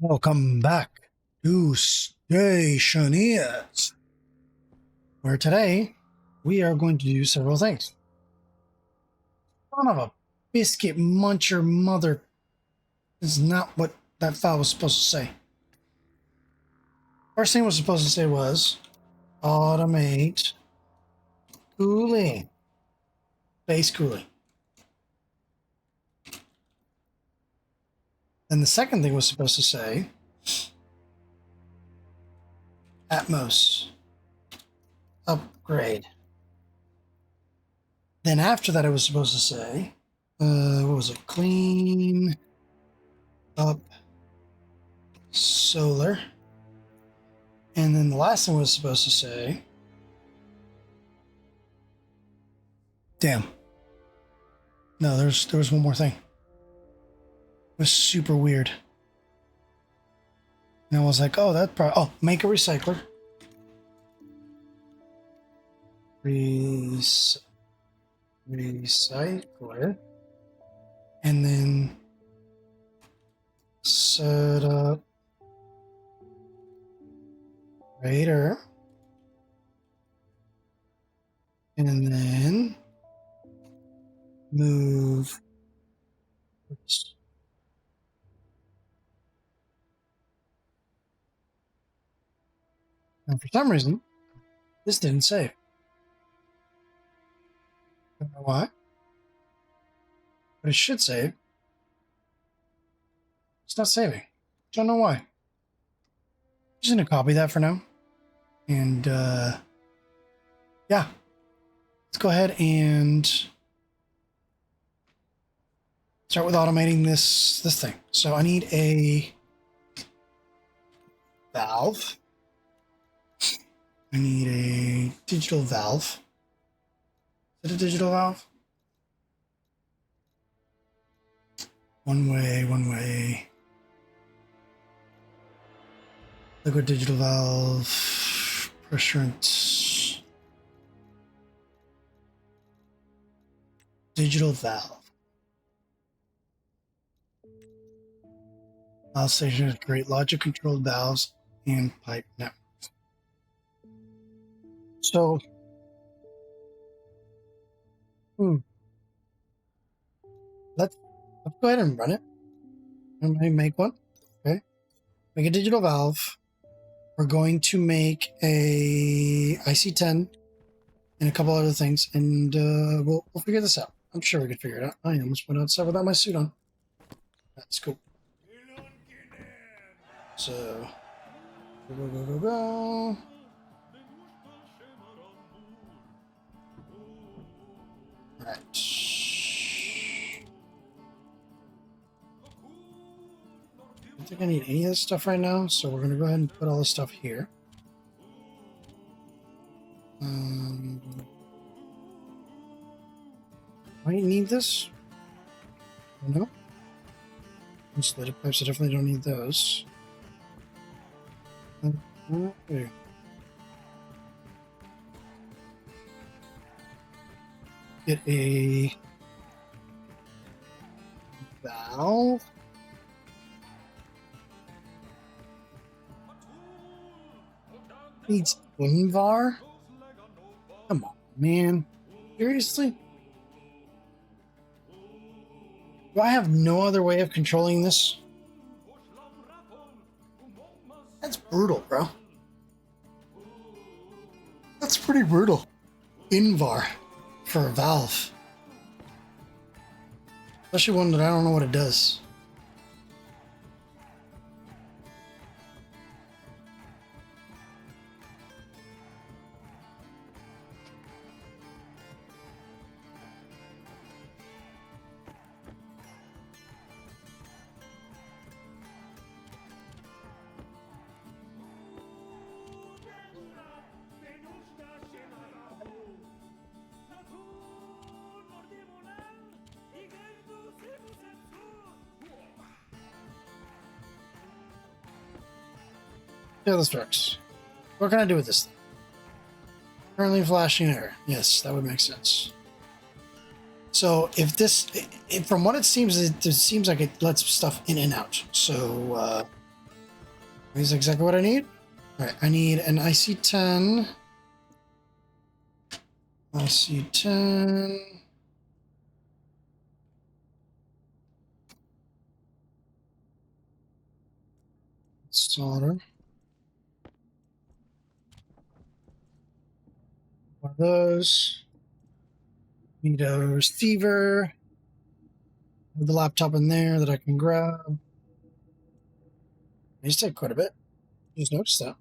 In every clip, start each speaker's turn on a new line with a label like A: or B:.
A: Welcome back to Stationeers, where today we are going to do several things. Son of a biscuit muncher mother is not what that file was supposed to say. First thing it was supposed to say was automate cooling, base cooling. Then the second thing was supposed to say atmos upgrade. Then after that, it was supposed to say, what was it? Clean up solar. And then the last thing was supposed to say, damn. No, there was one more thing. It was super weird. And I was like, oh, that probably, oh, make a recycler. Recycler. And then set up Raider. And then move. Oops. And for some reason, this didn't save. Don't know why. But it should save. It's not saving. Don't know why. I'm just going to copy that for now. And, yeah. Let's go ahead and start with automating this thing. So I need a valve. I need a digital valve. Is it a digital valve? One way. Liquid digital valve. Pressurant. Digital valve. Valve station has great logic controlled valves and pipe networks. So, let's go ahead and run it. I'm going to make one. Okay. Make a digital valve. We're going to make a IC10 and a couple other things, and we'll figure this out. I'm sure we can figure it out. I almost went outside without my suit on. That's cool. So, go. Alright. I don't think I need any of this stuff right now, so we're going to go ahead and put all this stuff here. I need this? No. Insulated pipes, I definitely don't need those. Okay. Get a valve. Needs Invar? Come on, man. Seriously? Do I have no other way of controlling this? That's brutal, bro. That's pretty brutal. Invar for a valve. Especially one that I don't know what it does. Yeah, this works. What can I do with this thing? Currently flashing error. Yes, that would make sense. So if from what it seems like it lets stuff in and out. So Is exactly what I need. All right, I need an IC10. IC10. Solder. One of those. Need a receiver. With the laptop in there that I can grab. I used to take quite a bit. Just noticed that.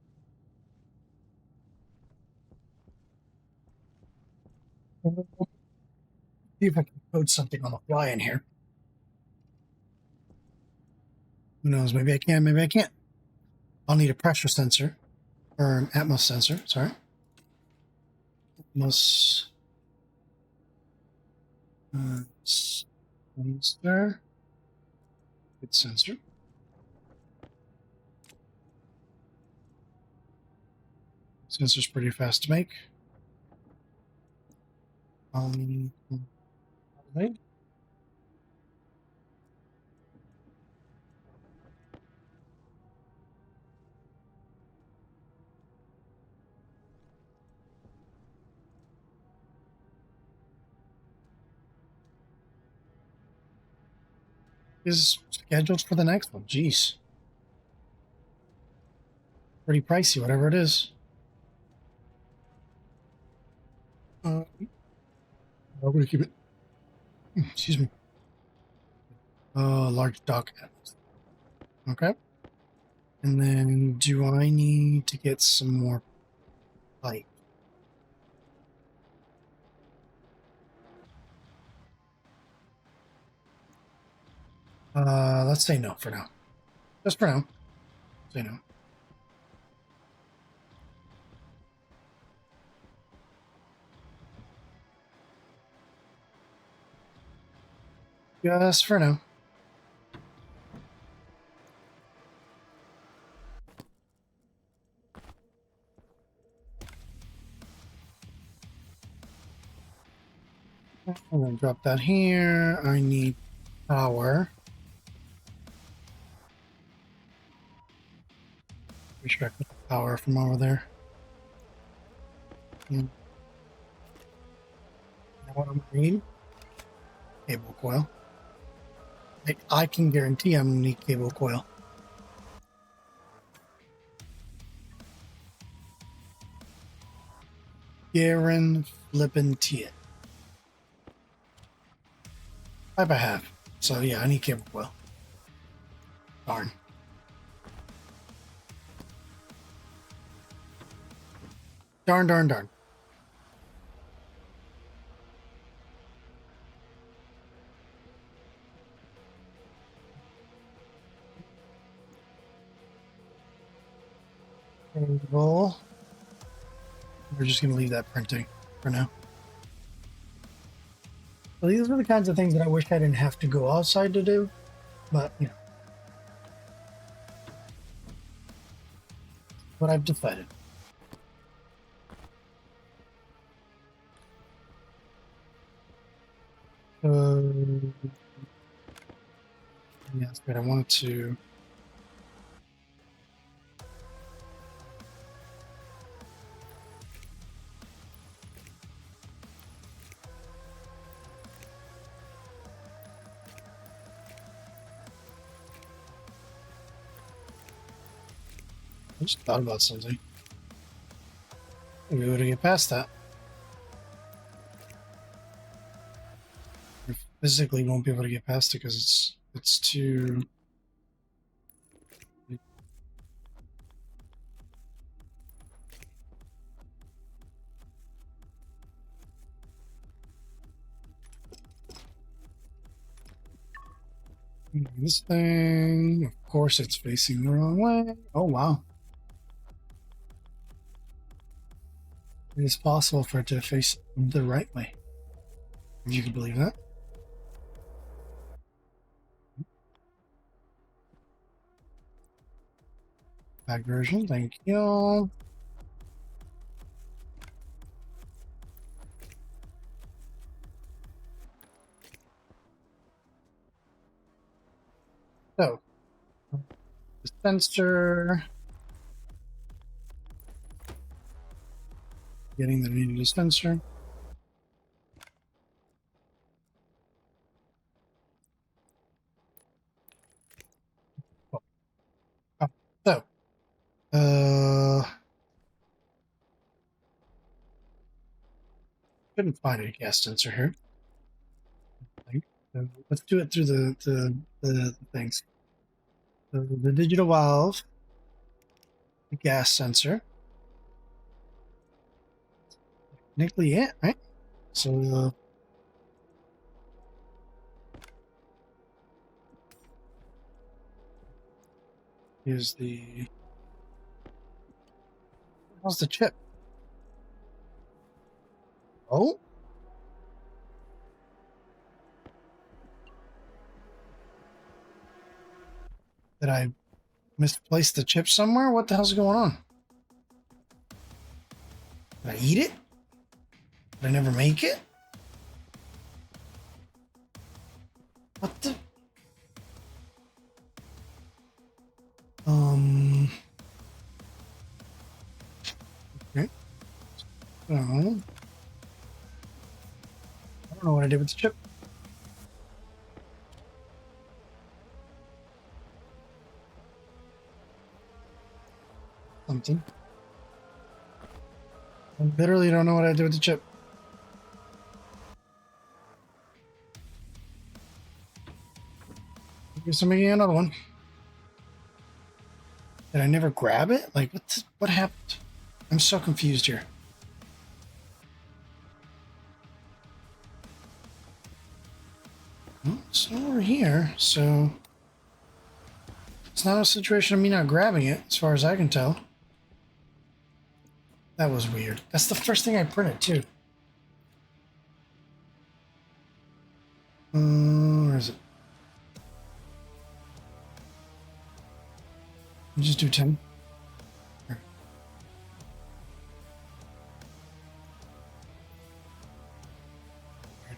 A: See if I can code something on the fly in here. Who knows? Maybe I can, maybe I can't. I'll need a pressure sensor. Or an atmos sensor, sorry. Atmos sensor. Good sensor. Sensor's pretty fast to make. Right. Is scheduled for the next one. Jeez. Pretty pricey, whatever it is. I'm going to keep it. Excuse me. Large dock. Okay. And then do I need to get some more pipe? Let's say no for now. Just for now. Say no. Just for now. I'm going to drop that here. I need power. Extract the power from over there. You know what I'm gonna need? Cable coil. I can guarantee I'm gonna need cable coil. Flippin' it. Type I have. So yeah, I need cable coil. Darn. Darn, darn, darn. Cable. We're just gonna leave that printing for now. Well, these are the kinds of things that I wish I didn't have to go outside to do, but you know, what I've decided. Yes, but I wanted to. I just thought about something. Maybe we would get past that. We physically won't be able to get past it because it's too. This thing, of course, it's facing the wrong way. Oh wow! It is possible for it to face the right way. If you could believe that. Back version, thank you. So, the sensor. Getting the needed dispenser. Oh, so, couldn't find a gas sensor here. So let's do it through the things. The digital valve, the gas sensor. Technically it, right? So here's the. How's the chip? Oh, did I misplace the chip somewhere? What the hell's going on? Did I eat it? Did I never make it? What the? Okay. I don't know what I did with the chip. Something. I literally don't know what I did with the chip. I guess I'm making another one. Did I never grab it? Like, what happened? I'm so confused here. Well, it's over here, so it's not a situation of me not grabbing it, as far as I can tell. That was weird. That's the first thing I printed, too. Where is it? You just do 10. Red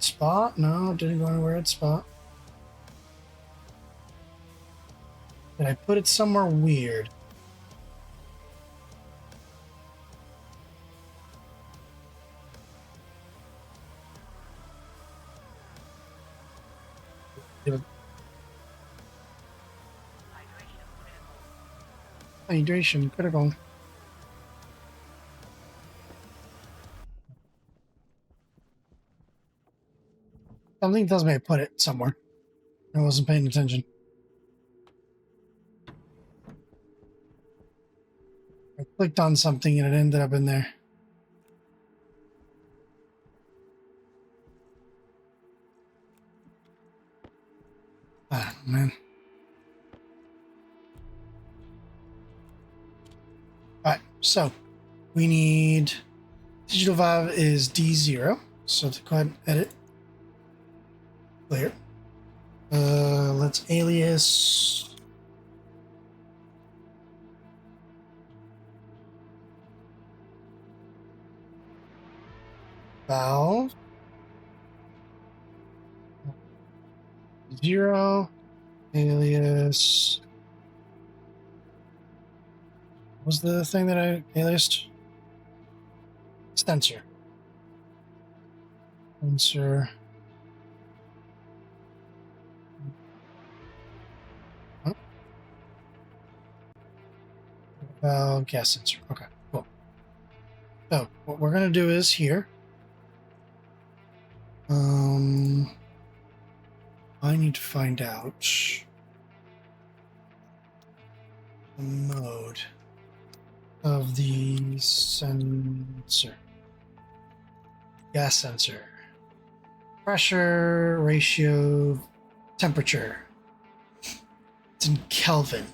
A: spot? No, didn't go anywhere. Red spot. Did I put it somewhere weird? Hydration critical. Something tells me I put it somewhere. I wasn't paying attention. I clicked on something and it ended up in there. Ah, man. Alright, so we need digital valve is D0. So to go ahead and edit. Clear. Let's alias valve 0 alias. What was the thing that I aliased? Sensor. Sensor. Gas sensor. Okay, cool. So what we're gonna do is here. I need to find out the mode of the sensor. Gas sensor. Pressure, ratio, temperature. It's in Kelvin.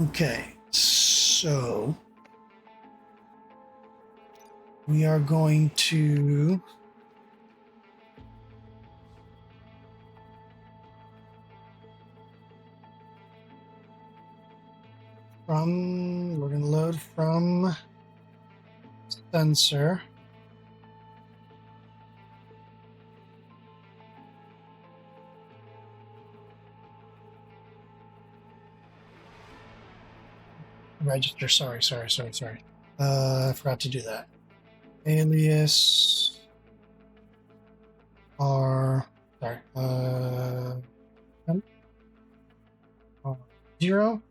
A: Okay, so we are going to we're going to load from sensor. Register, sorry. I forgot to do that. Alias R, sorry, temp, 0.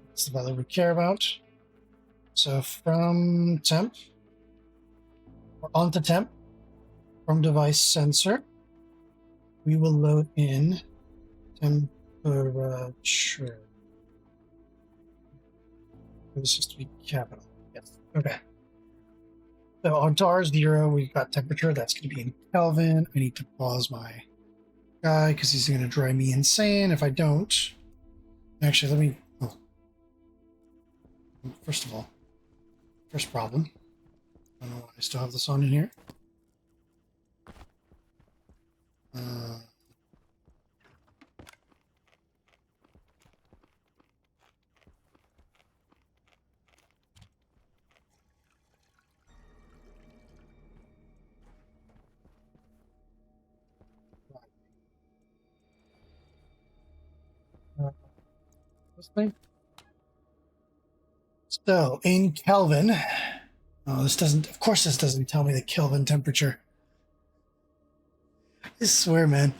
A: That's the value we care about. So from temp, or onto temp, from device sensor, we will load in temperature. This has to be capital. Yes. Okay. So onto R0, we've got temperature. That's going to be in Kelvin. I need to pause my guy because he's going to drive me insane if I don't. Actually, let me. Oh. First of all, first problem. I don't know why I still have this on in here. This thing. So in Kelvin, oh, this doesn't. Of course, this doesn't tell me the Kelvin temperature. I swear, man.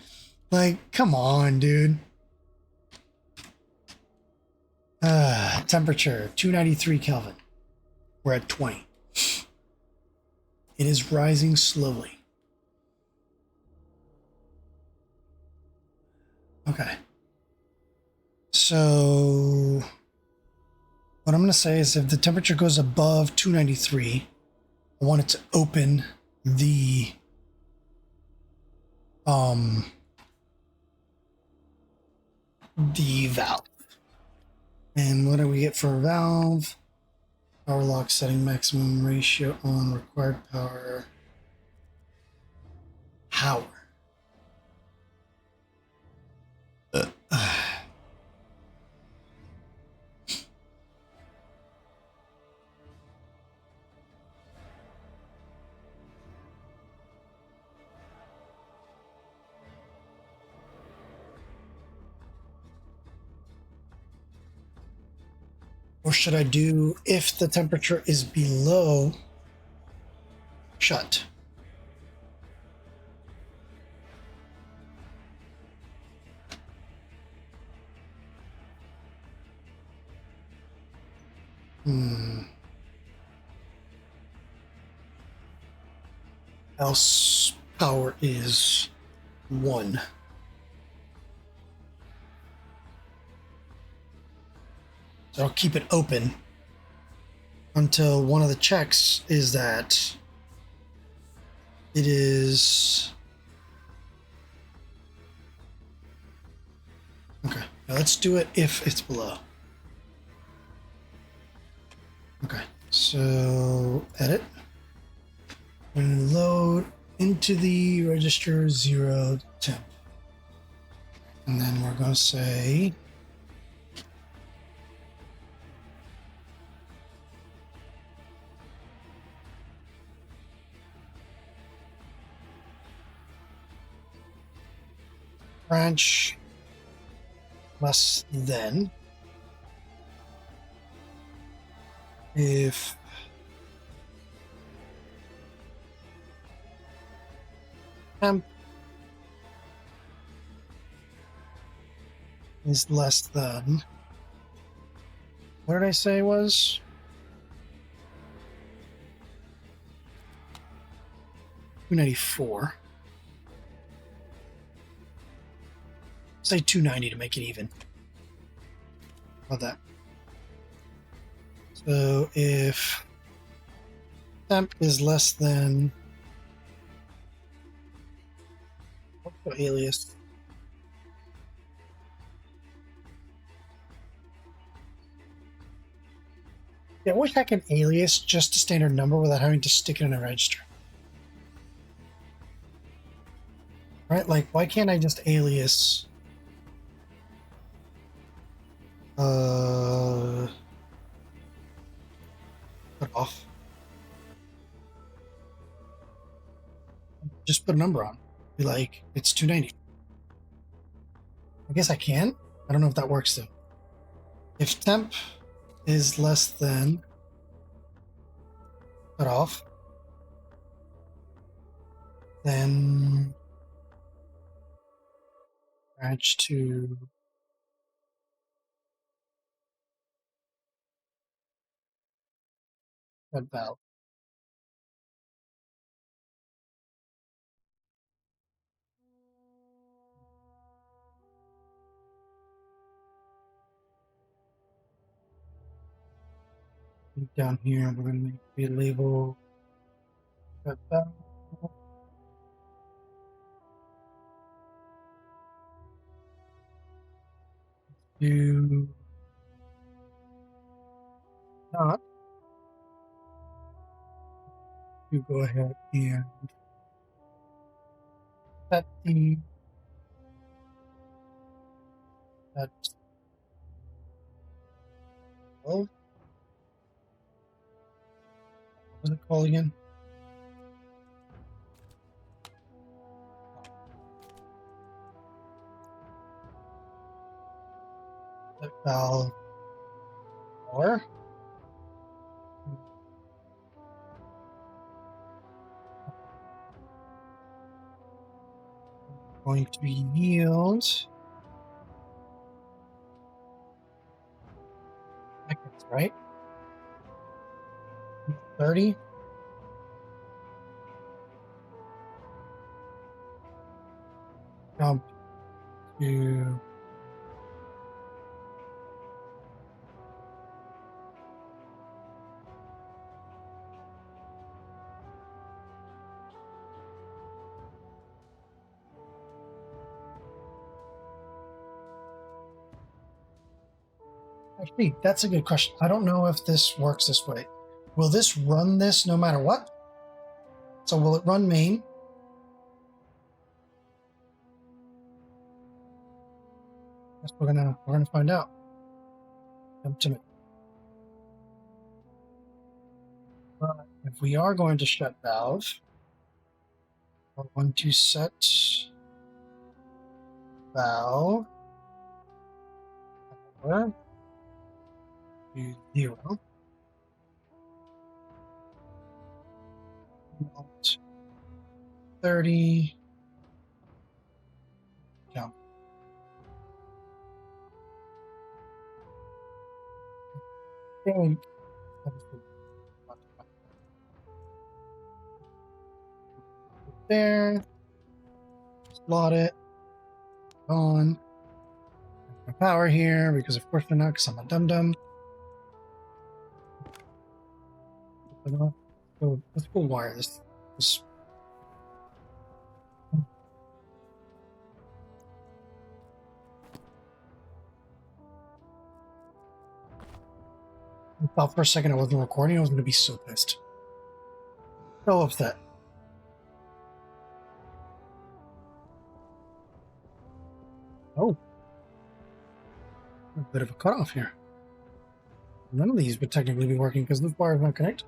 A: Like, come on, dude. Temperature 293 Kelvin. We're at 20. It is rising slowly. Okay. So what I'm going to say is if the temperature goes above 293, I want it to open the valve. And what do we get for a valve? Power lock setting maximum ratio on required power. Power. Or should I do if the temperature is below shut? Else power is 1. So I'll keep it open until one of the checks is that it is. Okay, now let's do it if it's below. Okay, so edit and load into the register 0 temp. And then we're going to say branch less than if temp is less than, what did I say was? 294. Say 290 to make it even. How about that? So if temp is less than alias I wish I could alias just a standard number without having to stick it in a register. Right? Like, why can't I just alias put off? Just put a number on. Be like, it's 290. I guess I can. I don't know if that works though. If temp is less than cut off. Then branch to that valve. Down here, we're going to make the label that valve. Do not to go ahead and set that valve. What was it called again? That valve or going to yield seconds, right? 30. Jump to actually, that's a good question. I don't know if this works this way. Will this run this no matter what? So will it run main? Guess we're gonna find out. Come to me. But if we are going to shut valve, we're going to set valve power to 0. Not 30. Jump. Think there. Slot it on. My power here because of course they're not, because I'm a dum dum. Let's go wire this. I thought for a second I wasn't recording. I was going to be so pissed. So upset. Oh. A bit of a cutoff here. None of these would technically be working because this bar is not connected.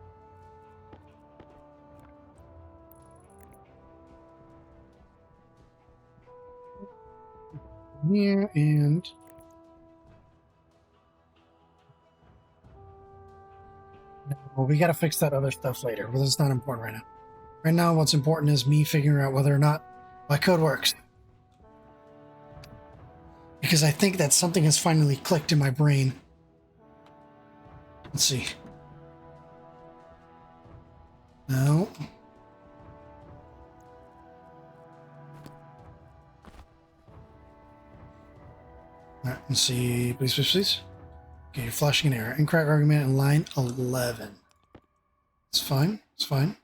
A: Here and well, we got to fix that other stuff later, but it's not important right now. Right now, what's important is me figuring out whether or not my code works. Because I think that something has finally clicked in my brain. Let's see. No. All right, let's see. Please, please, please. Okay, you're flashing an error. Incorrect argument in line 11. It's fine. It's fine.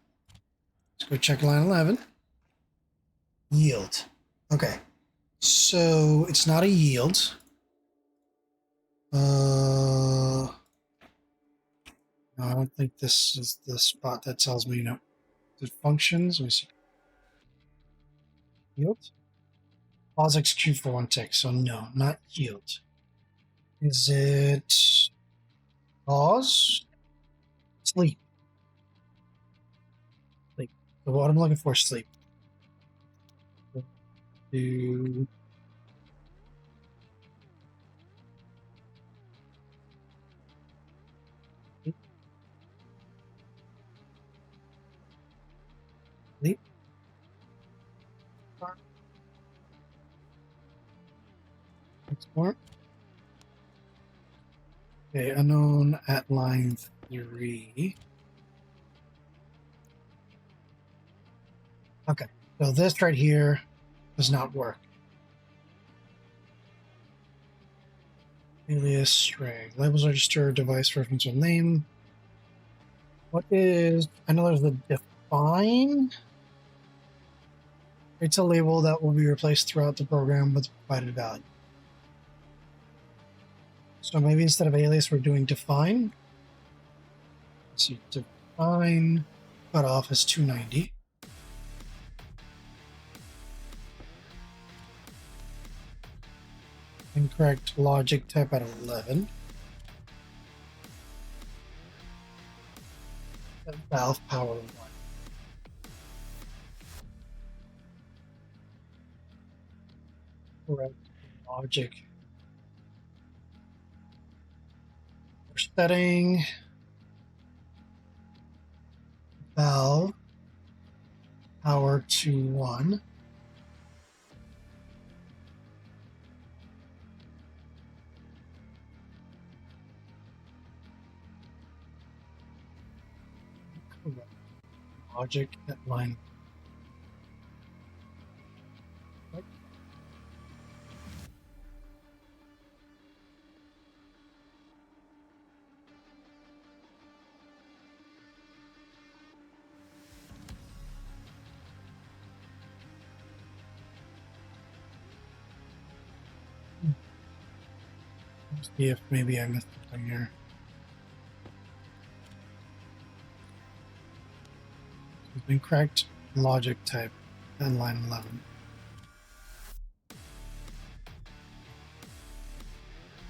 A: Let's go check line 11. Yield. Okay. So it's not a yield. No, I don't think this is the spot that tells me no. It functions. Let me see. Yield. Pause execute for 1 tick. So no, not yield. Is it pause? Sleep. Sleep. So what I'm looking for is sleep. Do More. Okay, unknown at line 3. Okay, so this right here does not work. Alias string. Labels register device reference or name. What is, I know there's the define. It's a label that will be replaced throughout the program with provided value. So maybe instead of alias, we're doing define. Let's see, define cutoff is 290. Incorrect logic type at 11. Valve power 1. Correct logic. We're setting valve power to 1. Correct logic at line. Right. Let's see if maybe I missed something here. Incorrect logic type at line 11.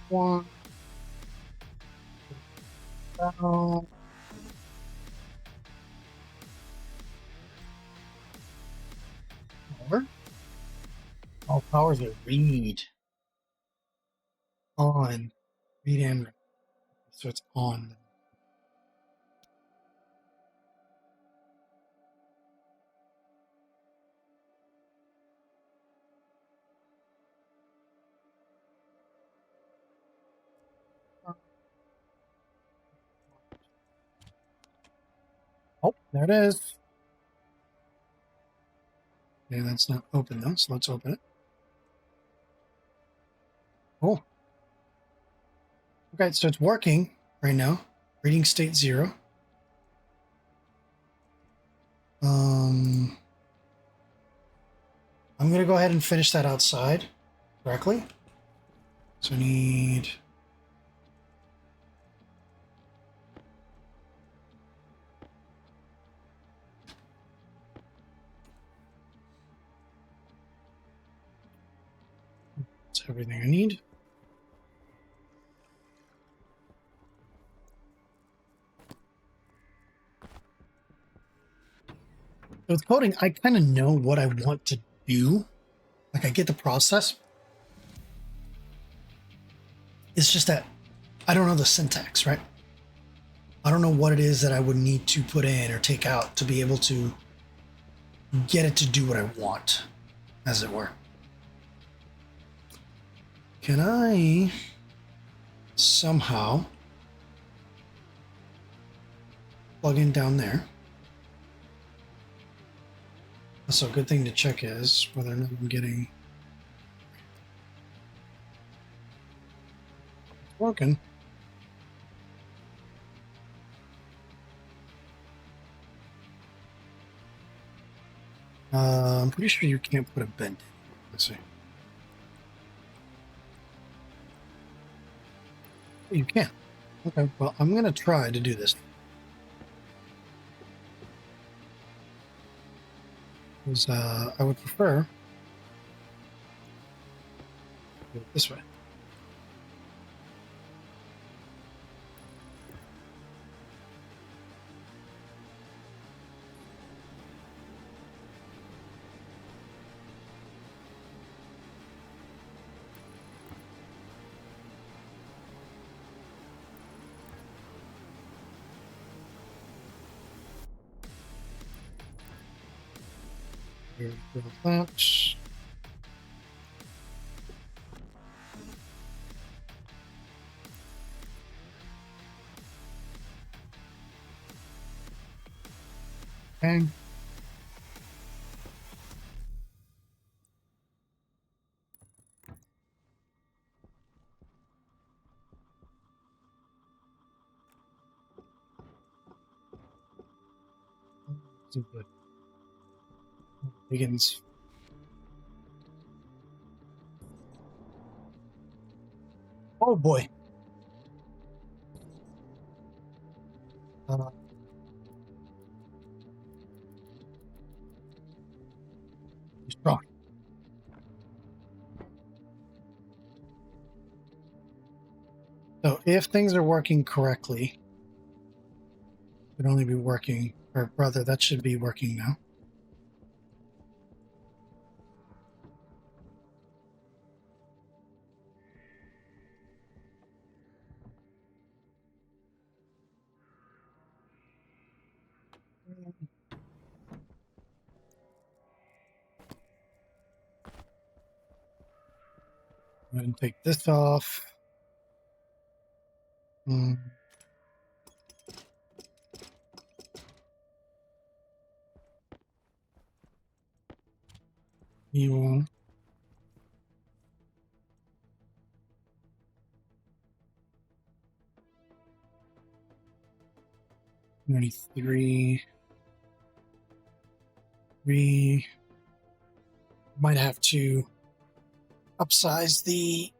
A: One. Down. Power. All powers are read. On. Read and write. So it's on. Oh, there it is. Okay, that's not open though, so let's open it. Oh. Okay, so it's working right now. Reading state 0. I'm going to go ahead and finish that outside correctly. So I need... That's everything I need. With coding, I kind of know what I want to do. Like, I get the process. It's just that I don't know the syntax, right? I don't know what it is that I would need to put in or take out to be able to get it to do what I want, as it were. Can I somehow plug in down there? So a good thing to check is whether or not I'm getting... It's working. I'm pretty sure you can't put a bend in. Let's see. You can. Okay, well, I'm going to try to do this. Because I would prefer to do it this way. Here's that. Okay. So good. Begins. Oh boy. Strong. So if things are working correctly, it would only be working, or rather, that should be working now. Go ahead and take this off. You will. 93. We might have to upsize the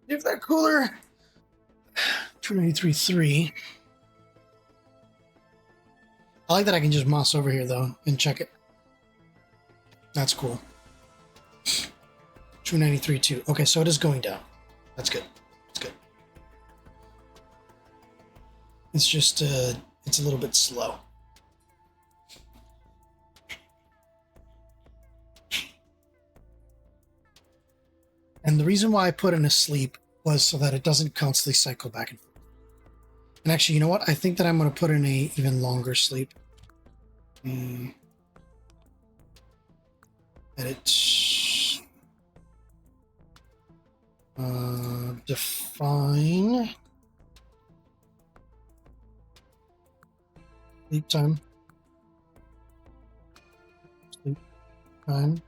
A: if that cooler. 293.3. I like that I can just mouse over here though and check it. That's cool. 293.2. Okay, so it is going down. That's good. That's good. It's just it's a little bit slow. And the reason why I put in a sleep was so that it doesn't constantly cycle back and forth. And actually, you know what? I think that I'm going to put in a even longer sleep. Edit. Define. Sleep time. Sleep time.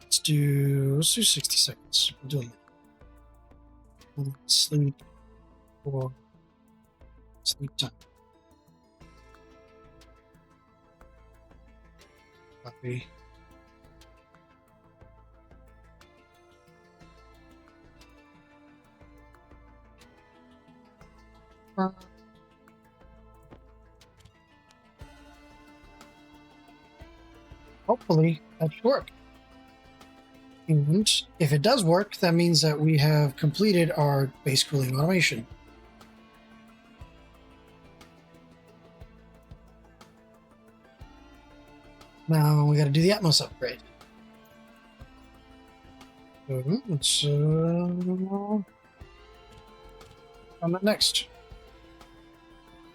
A: Let's do 60 seconds. We're doing it. Sleep or sleep time. Copy. Hopefully that should work. And if it does work, that means that we have completed our base cooling automation. Now we got to do the Atmos upgrade. So let's on that next.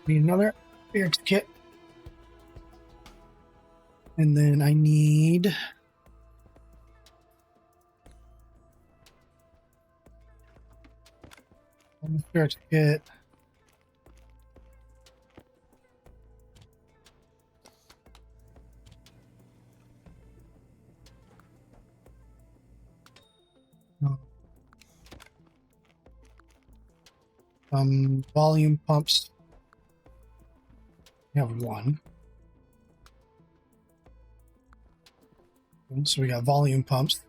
A: Need another Eric's kit. And then I need Eric's kit. Volume pumps. We have one. So we got volume pumps.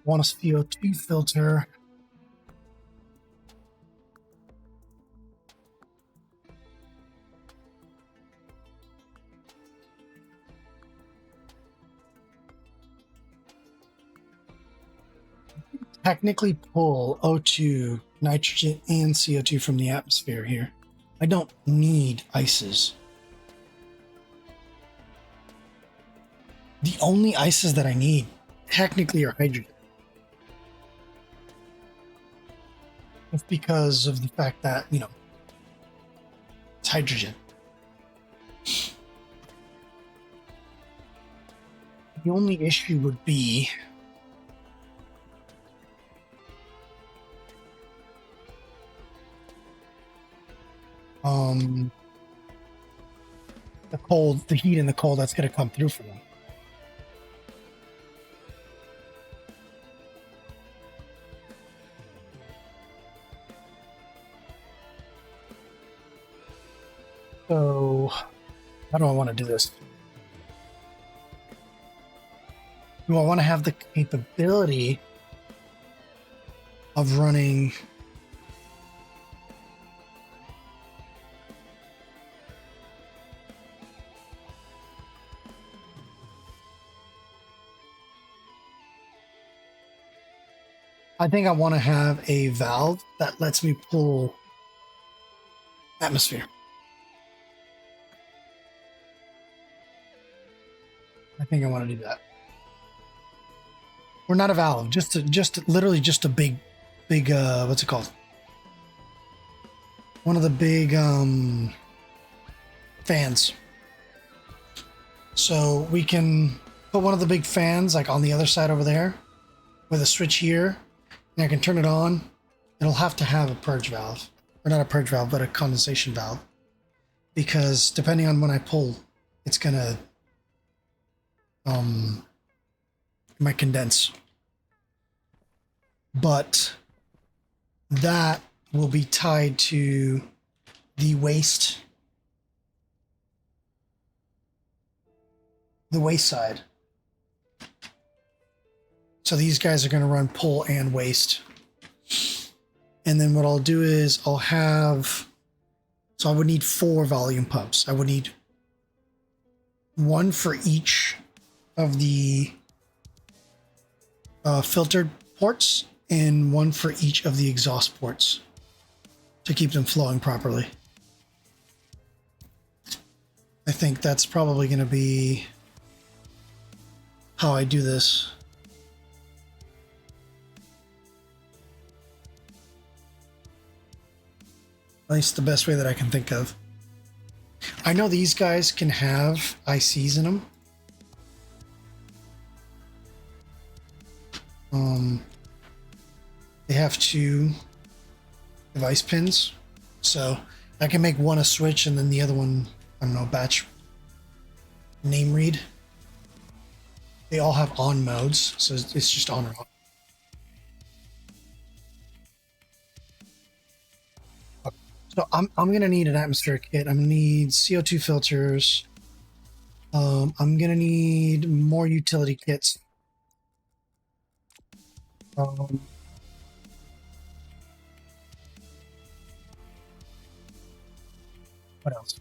A: Want a CO2 filter. Technically pull O2, nitrogen, and CO2 from the atmosphere here. I don't need ices. The only ices that I need technically are hydrogen. It's because of the fact that, you know, it's hydrogen. The only issue would be the cold, the heat and the cold that's going to come through for them. So, how do I want to do this? Do I want to have the capability of running I think I want to have a valve that lets me pull atmosphere. I think I want to do that. Or not a valve, literally just a big what's it called? One of the big fans. So we can put one of the big fans like on the other side over there with a switch here, and I can turn it on. It'll have to have a purge valve, or not a purge valve, but a condensation valve, because depending on when I pull, it's gonna might condense. But that will be tied to the waste side. So these guys are going to run pull and waste. And then what I'll do is I'll have, so I would need 4 volume pumps. I would need 1 for each of the filtered ports and 1 for each of the exhaust ports to keep them flowing properly. I think that's probably going to be how I do this. At least the best way that I can think of. I know these guys can have ICs in them. They have 2 device pins, so I can make one a switch and then the other one, I don't know, batch name read. They all have on modes, so it's just on or off. Okay. So I'm gonna need an atmospheric kit. I'm gonna need CO2 filters. I'm gonna need more utility kits. What else?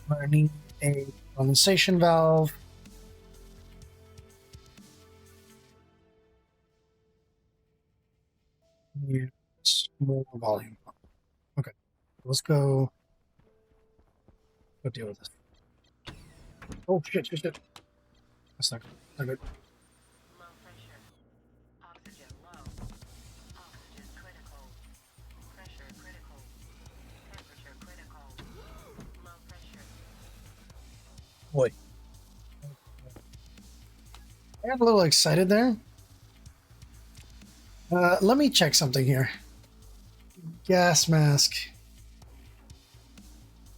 A: I need a condensation valve. Use more volume. Okay, let's go deal with this. Oh shit! That's not good.
B: Low pressure. Oxygen low. Oxygen critical. Pressure critical. Temperature critical. Low pressure.
A: Boy, I got a little excited there. Let me check something here. Gas mask.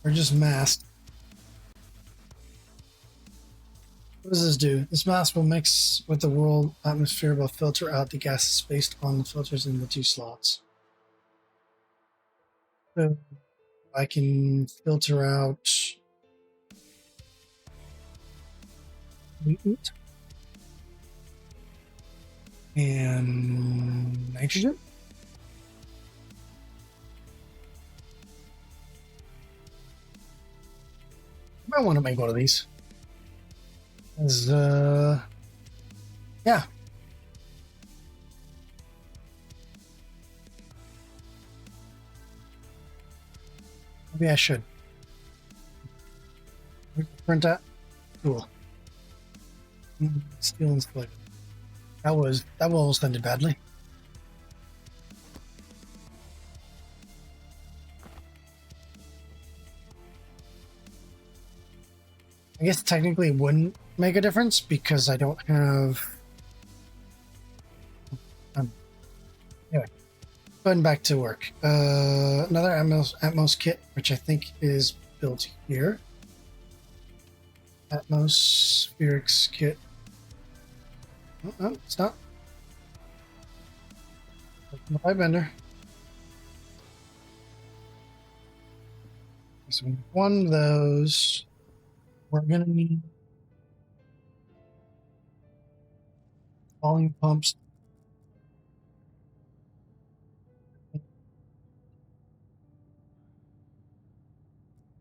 A: Or just mask. What does this do? This mask will mix with the world atmosphere but filter out the gases based on the filters in the 2 slots. So I can filter out mutant and nitrogen. I might want to make one of these. Yeah. Maybe I should. Print that. Cool. Steel and split. That almost ended badly. I guess technically it wouldn't make a difference because I don't have. Anyway, going back to work. Another Atmos kit, which I think is built here. Atmospherics kit. Oh, no, it's not. Open the pipe bender. So we need one of those. We're gonna need volume pumps.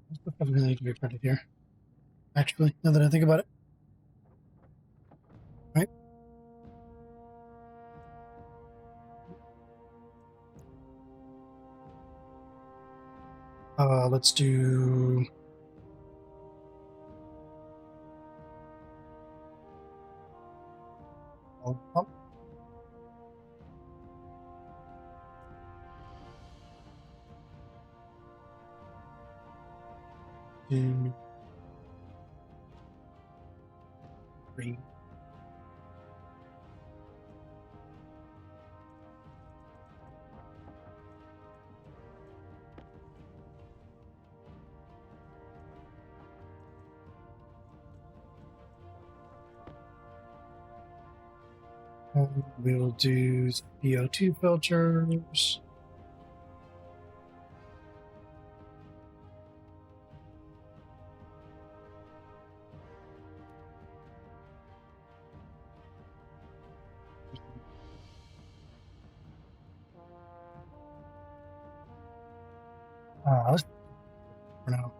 A: This stuff doesn't really need to be printed here. Actually, now that I think about it. Right. Let's do volume pump. Two, three. And we'll do CO2 filters. Let's for now.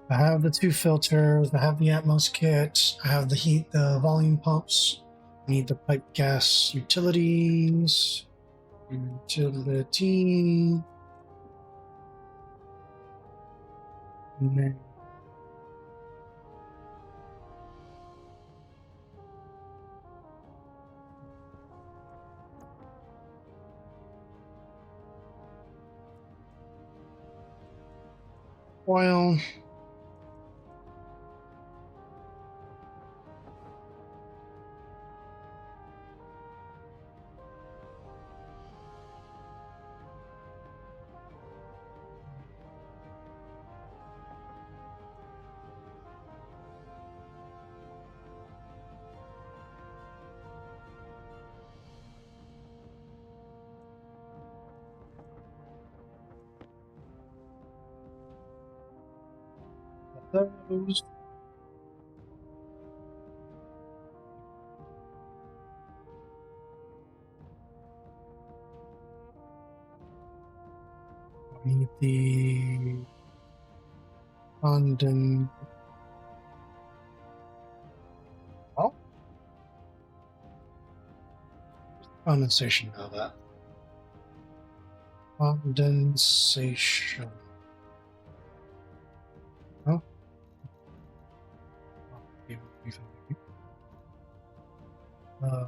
A: I have the two filters. I have the Atmos kit. I have the volume pumps. I need the pipe gas utilities. Utility. And then oil. Those. I need the condensation. Oh, condensation. Now that condensation. Oh. Uh,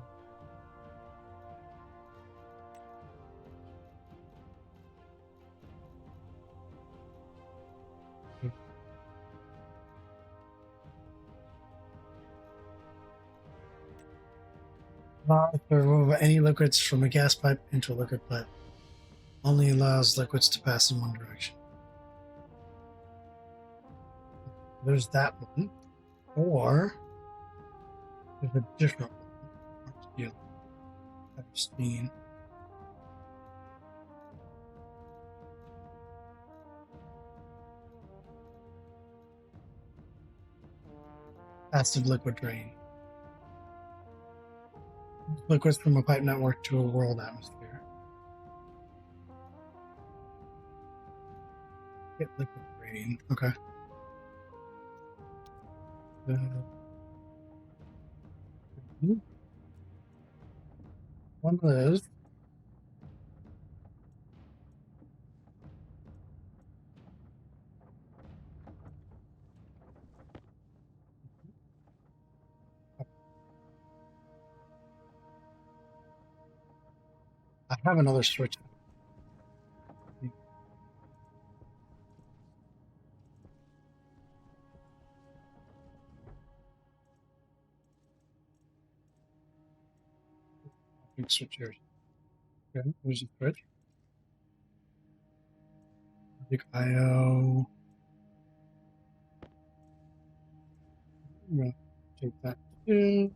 A: Not to remove any liquids from a gas pipe into a liquid pipe. Only allows liquids to pass in one direction. There's that one. Or there's a different one. I've seen. Passive liquid drain. Liquids from a pipe network to a world atmosphere. Get liquid drain. Okay. One of those. I have another switch. Big switch here. Okay, there's a switch. Big IO. I'm gonna take that too.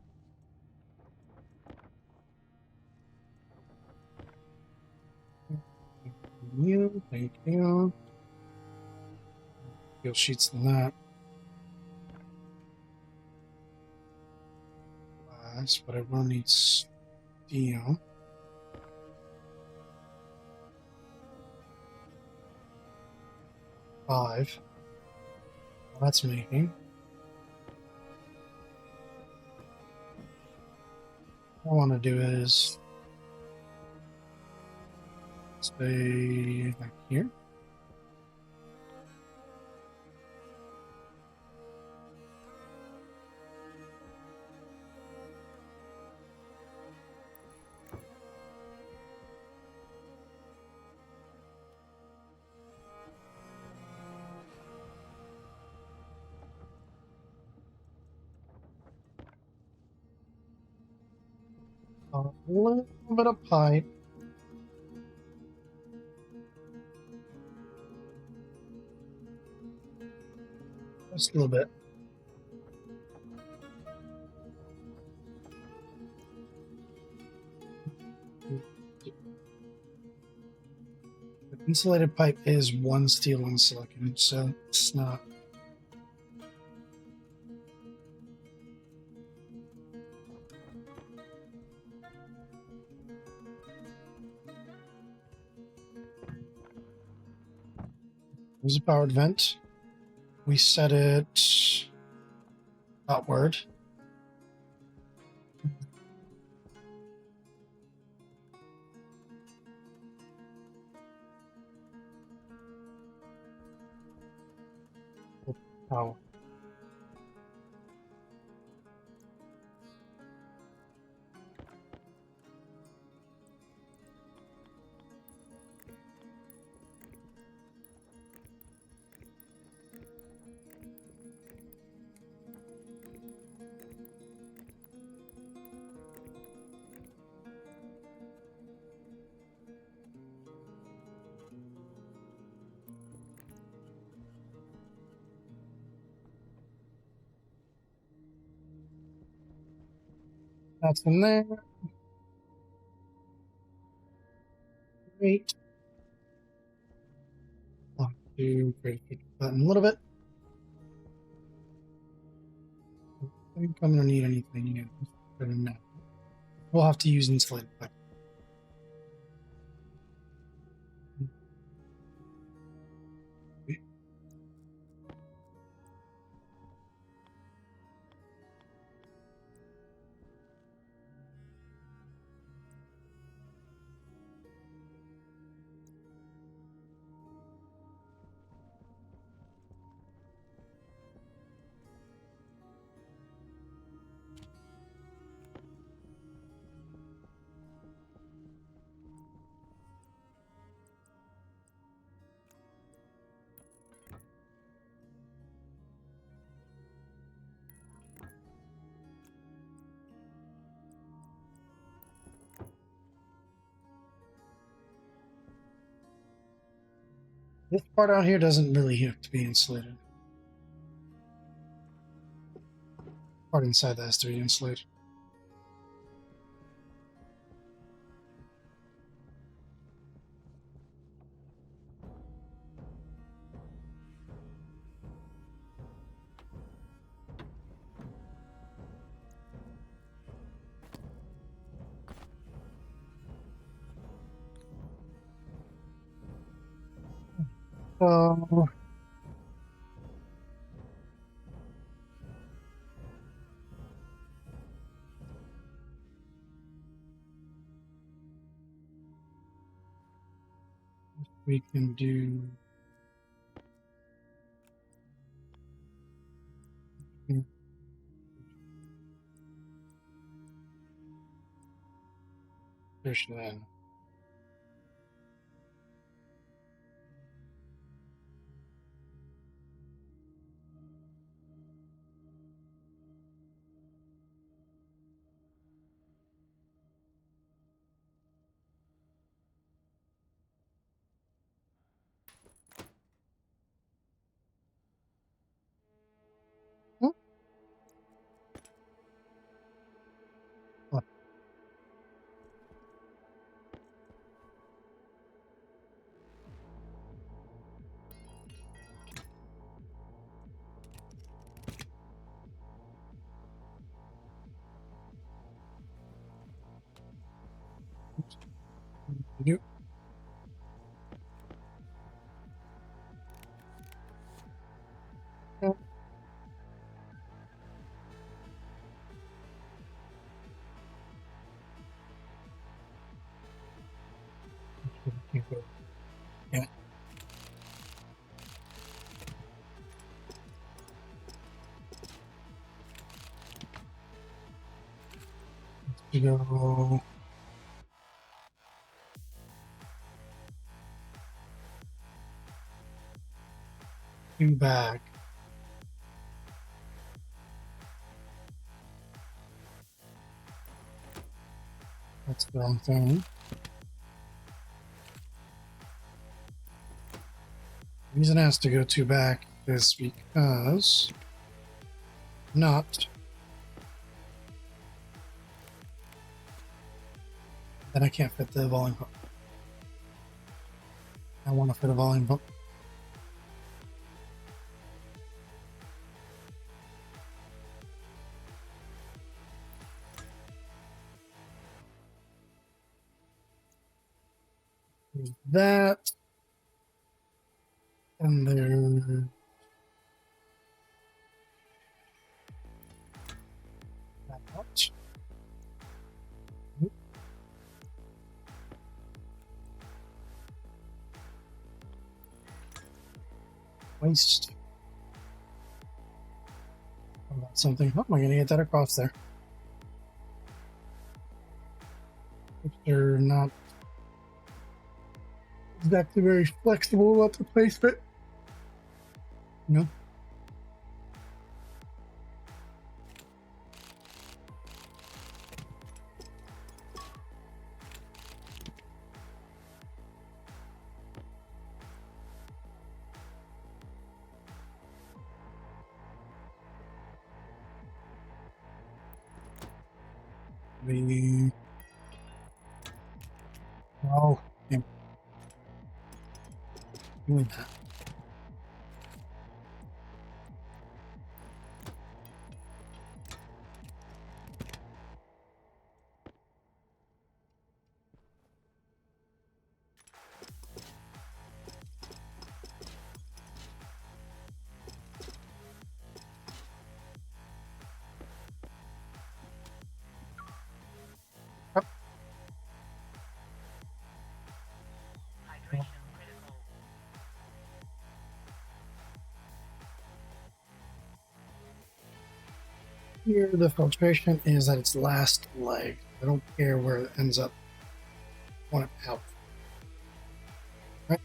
A: Thank you. Fuel sheets than that. Glass, but everyone needs steel. 5. Well, that's making. What I want to do is stay like here. A little bit of pipe. Just a little bit. The insulated pipe is 1 steel, 1 silicon, so it's not. There's a powered vent. We set it outward. Power. That's in there. Great. I'll have to create a button a little bit. I think I'm going to need anything yet. For now. We'll have to use insulated pipe. This part out here doesn't really have to be insulated. Part inside that has to be insulated. So we can do. Then. Hmm? What? You yeah. Yeah. To go 2 back. That's the wrong thing. The reason it has to go 2 back is because not. Then I can't fit the volume pump. I want to fit a volume pump. There's that. And there's that. Waste. About something. How am I going to get that across there? If they're not exactly very flexible about the placement. No. The oh, I'm doing that. Up
B: Hydration critical.
A: here, the filtration is at its last leg. I don't care where it ends up. I want it out. Right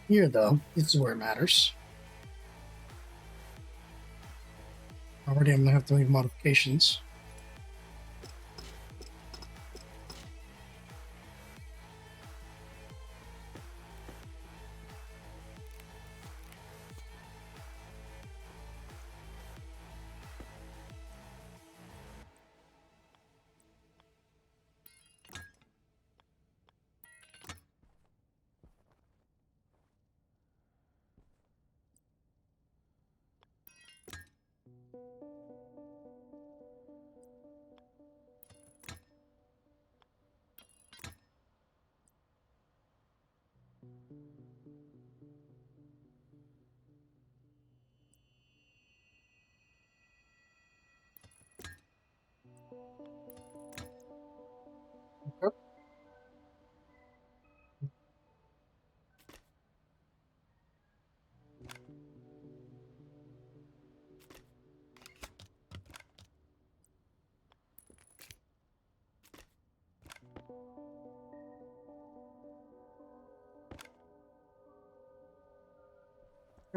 A: here, though, this is where it matters. Already, I'm gonna have to make modifications.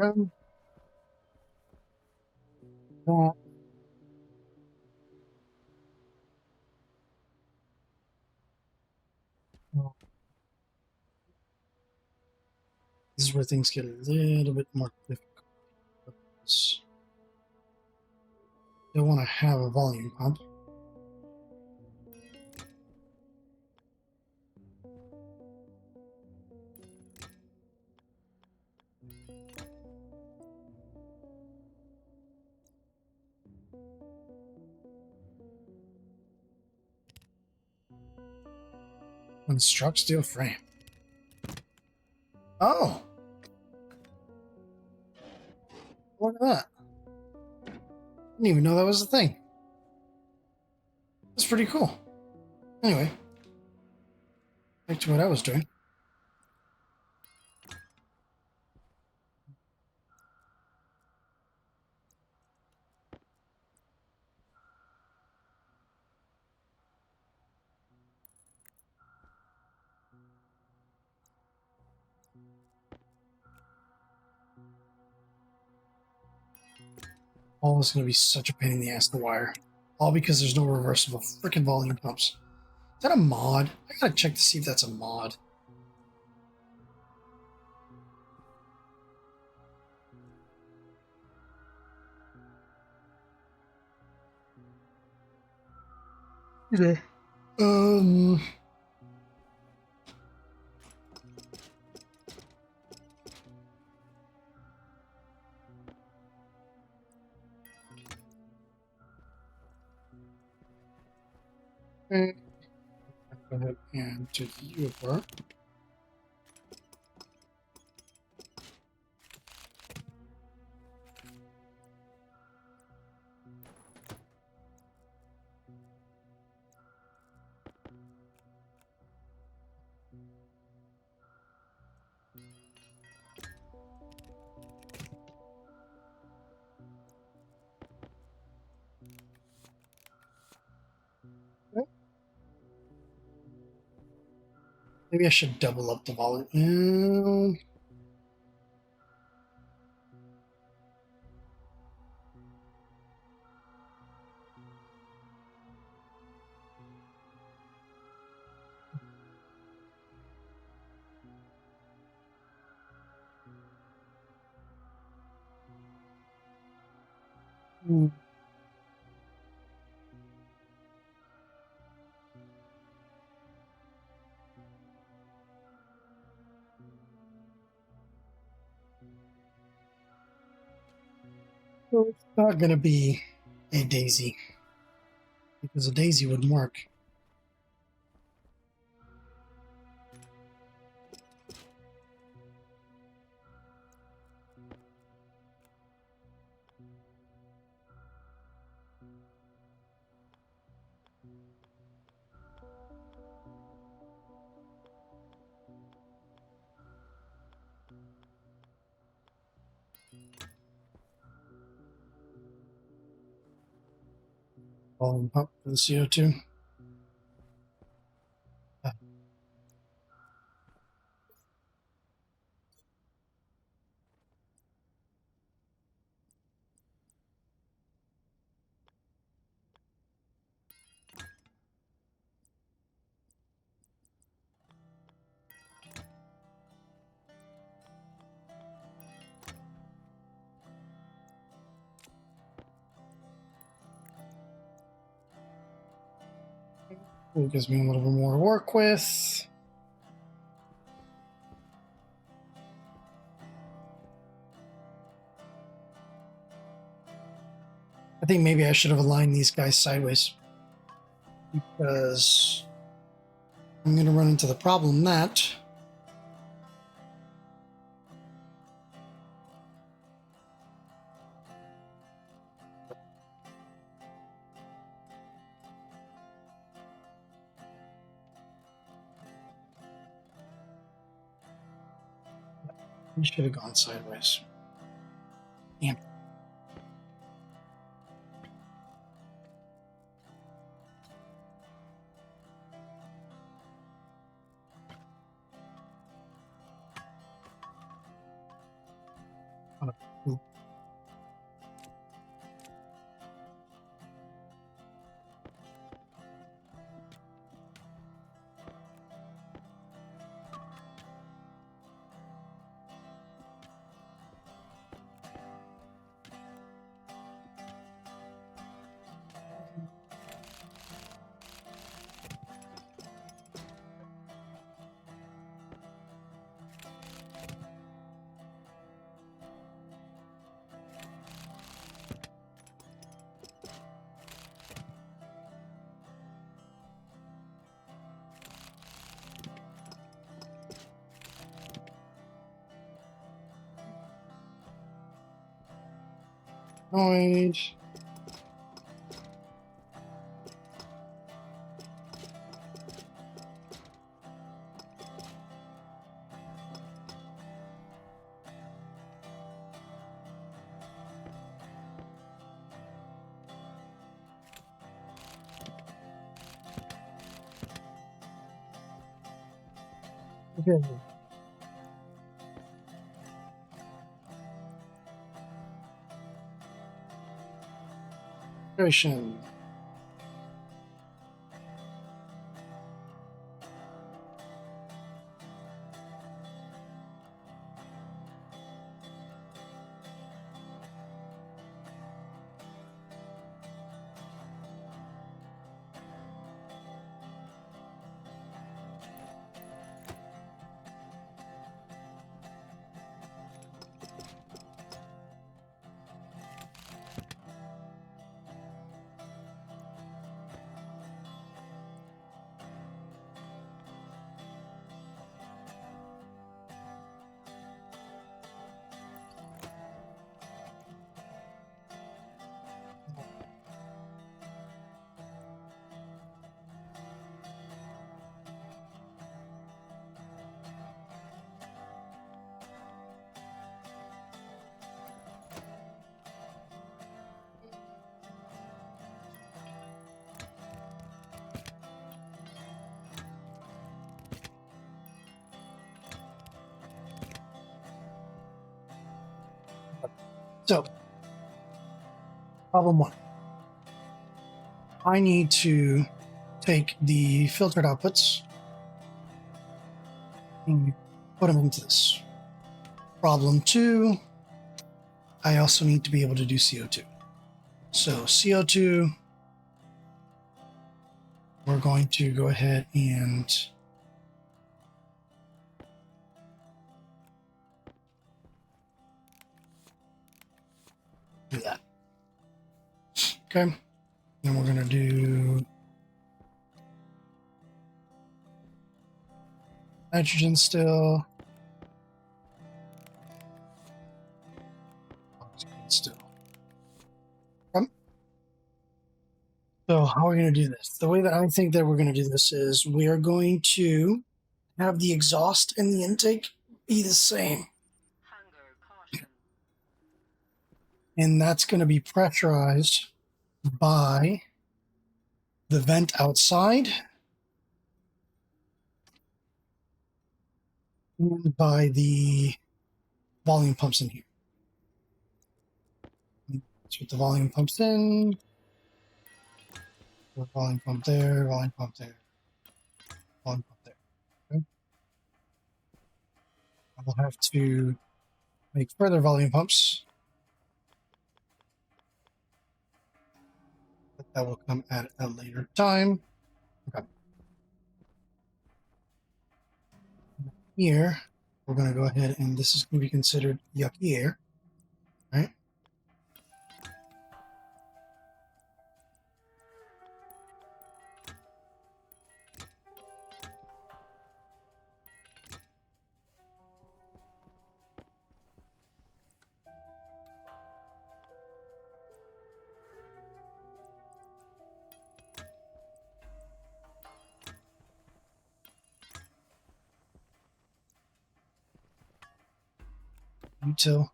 A: Um, that. Oh, this is where things get a little bit more difficult. They want to have a volume pump. Construct steel frame. Oh, look at that. Didn't even know that was a thing. That's pretty cool. Anyway, back to what I was doing. All is going to be such a pain in the ass to wire. All because there's no reversible freaking volume pumps. Is that a mod? I gotta check to see if that's a mod. Yeah. Um. Okay. Go ahead and take you apart. Maybe I should double up the volume. Hmm. So it's not gonna be a daisy because a daisy wouldn't work. Volume pump for the CO2. It gives me a little bit more to work with. I think maybe I should have aligned these guys sideways because I'm going to run into the problem that we should have gone sideways. Damn. Cool. Noise. Okay. Filtration. So, problem one. I need to take the filtered outputs and put them into this. Problem two, I also need to be able to do CO2. So CO2, we're going to go ahead and do that. Okay. Then we're going to do nitrogen still. Oxygen still. So how are we going to do this? The way that I think that we're going to do this is we are going to have the exhaust and the intake be the same.
B: Hunger caution.
A: And that's going to be pressurized by the vent outside and by the volume pumps in here. Let's put the volume pumps in. Volume pump there, volume pump there, volume pump there. Okay. I will have to make further volume pumps, but that will come at a later time. Okay. Here, we're going to go ahead and this is going to be considered yucky air, right? Util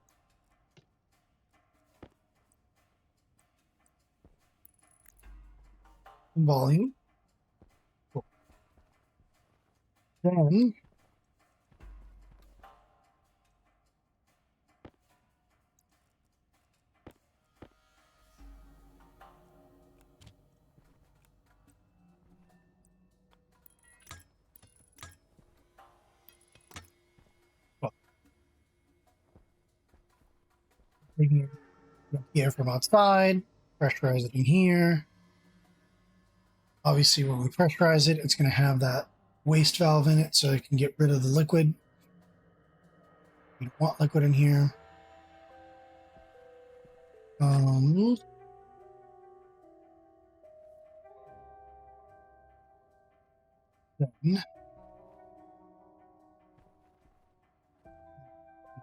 A: volume. Cool. Then bring in the air from outside, pressurize it in here. Obviously, when we pressurize it, it's going to have that waste valve in it so it can get rid of the liquid. We don't want liquid in here. Then,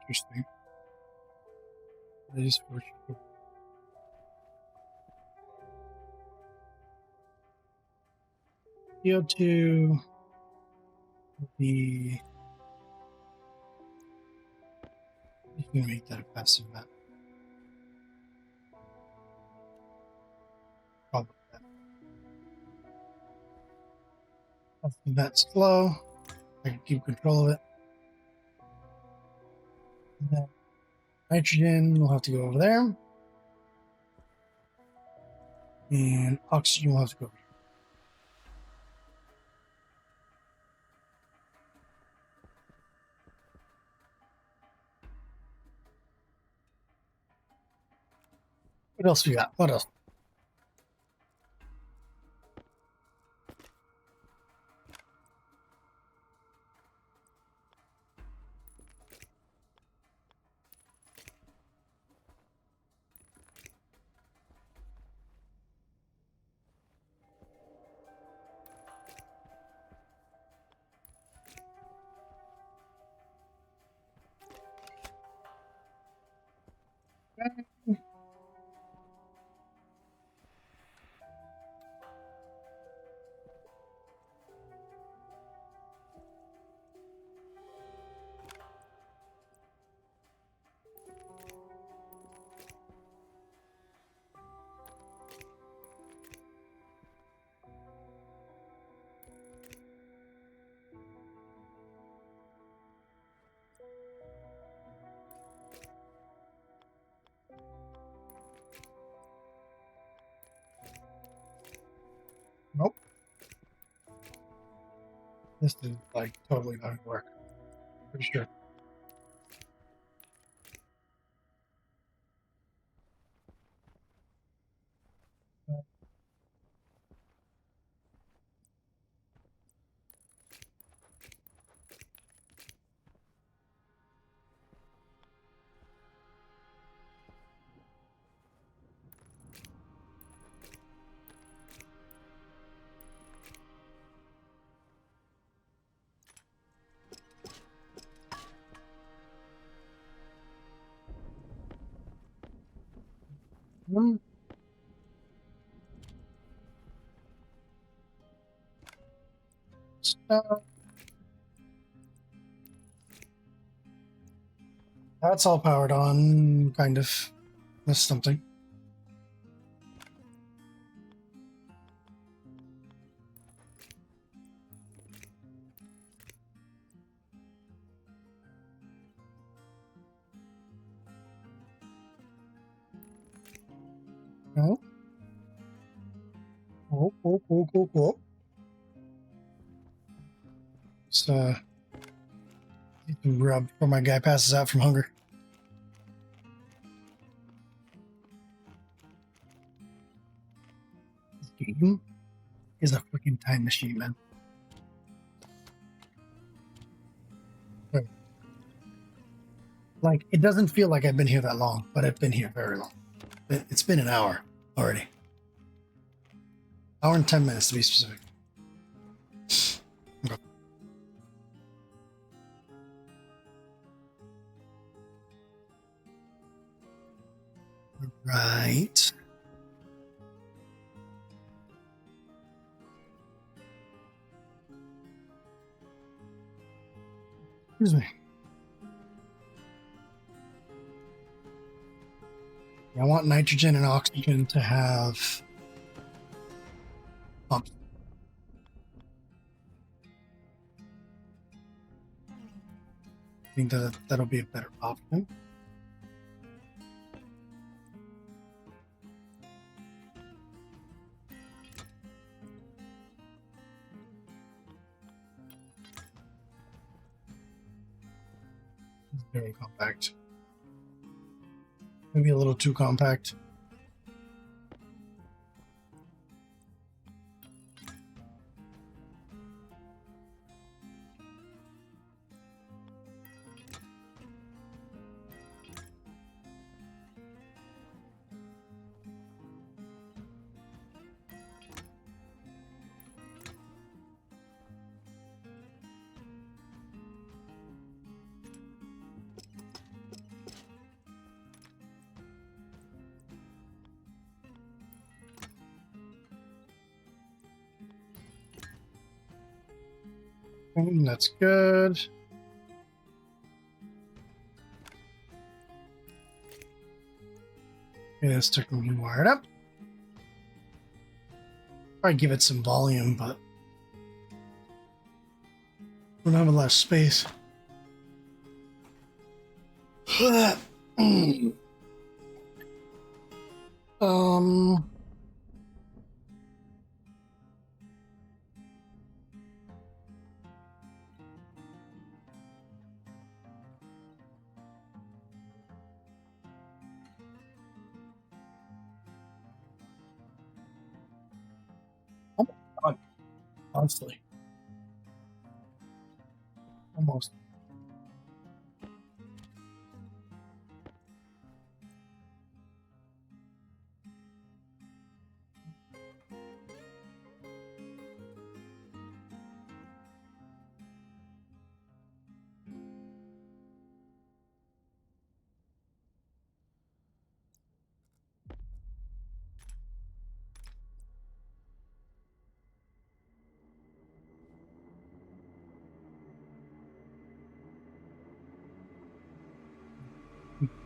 A: interesting. It is for sure. CO2 will be. You can make that a passive vent. Probably that. Passive vent's slow. I can keep control of it. And then nitrogen will have to go over there. And oxygen will have to go over here. What else we got? What else? Nope. This is like totally not going to work. Pretty sure. Hmm. So that's all powered on, kind of. Missed something. No. Cool. Just eat some grub before my guy passes out from hunger. This game is a freaking time machine, man. Right. Like, it doesn't feel like I've been here that long, but I've been here very long. It's been an hour already. Hour and 10 minutes to be specific. Okay. Right. Excuse me. I want nitrogen and oxygen to have pumps. I think that'll be a better option. It's very compact. Maybe a little too compact. That's good. Okay, that's technically wired up. Probably give it some volume, but we don't have a lot of space. um, oh my God, honestly, almost.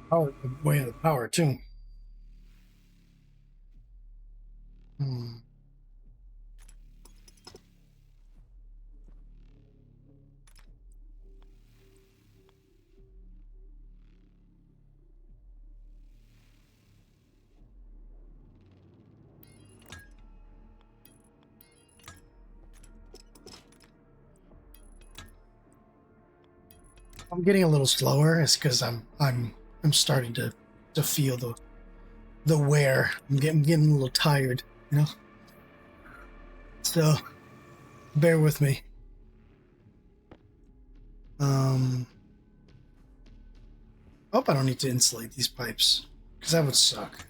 A: Power, way of the power too. Hmm. I'm getting a little slower. It's because I'm starting to feel the wear. I'm getting a little tired, you know. So bear with me. Hope I don't need to insulate these pipes because that would suck.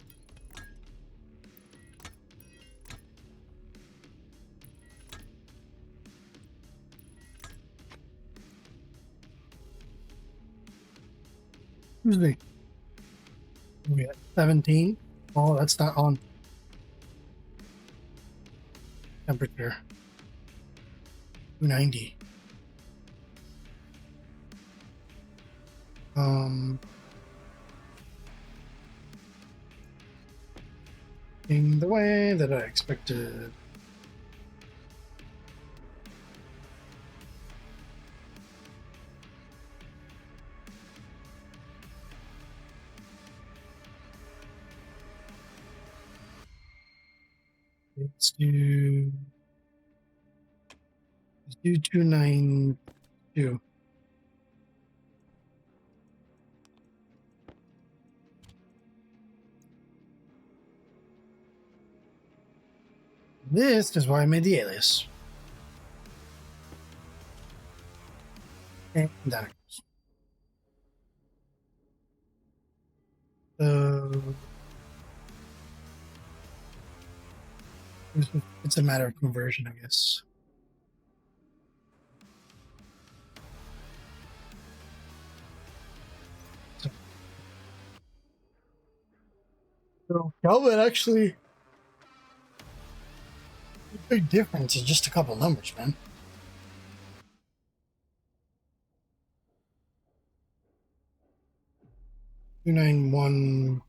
A: Excuse me. We at 17. Oh, that's not on temperature. 290. In the way that I expected. Let's do 292. This is why I made the alias. And that goes. So it's a matter of conversion, I guess. So Kelvin actually big difference is just a couple numbers, man. 291.5.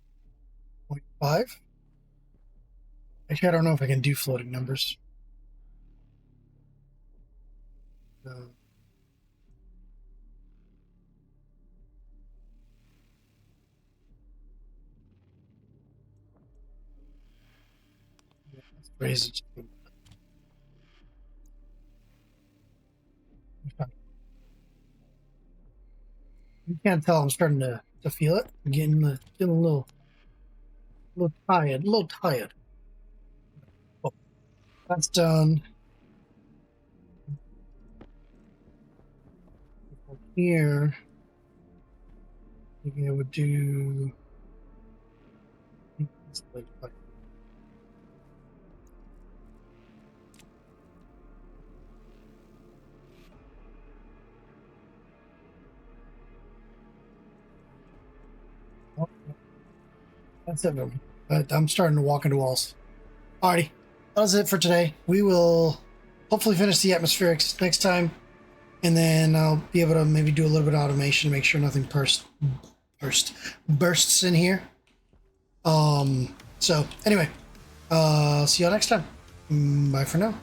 A: Actually, I don't know if I can do floating numbers. Uh, let's raise it. You can't tell I'm starting to feel it. I'm getting a little little tired, a little tired. Oh, that's done. Here, I think I would do. That's it. But I'm starting to walk into walls. Alrighty, that's it for today. We will hopefully finish the atmospherics next time, and then I'll be able to maybe do a little bit of automation to make sure nothing bursts in here. So anyway, see y'all next time. Bye for now.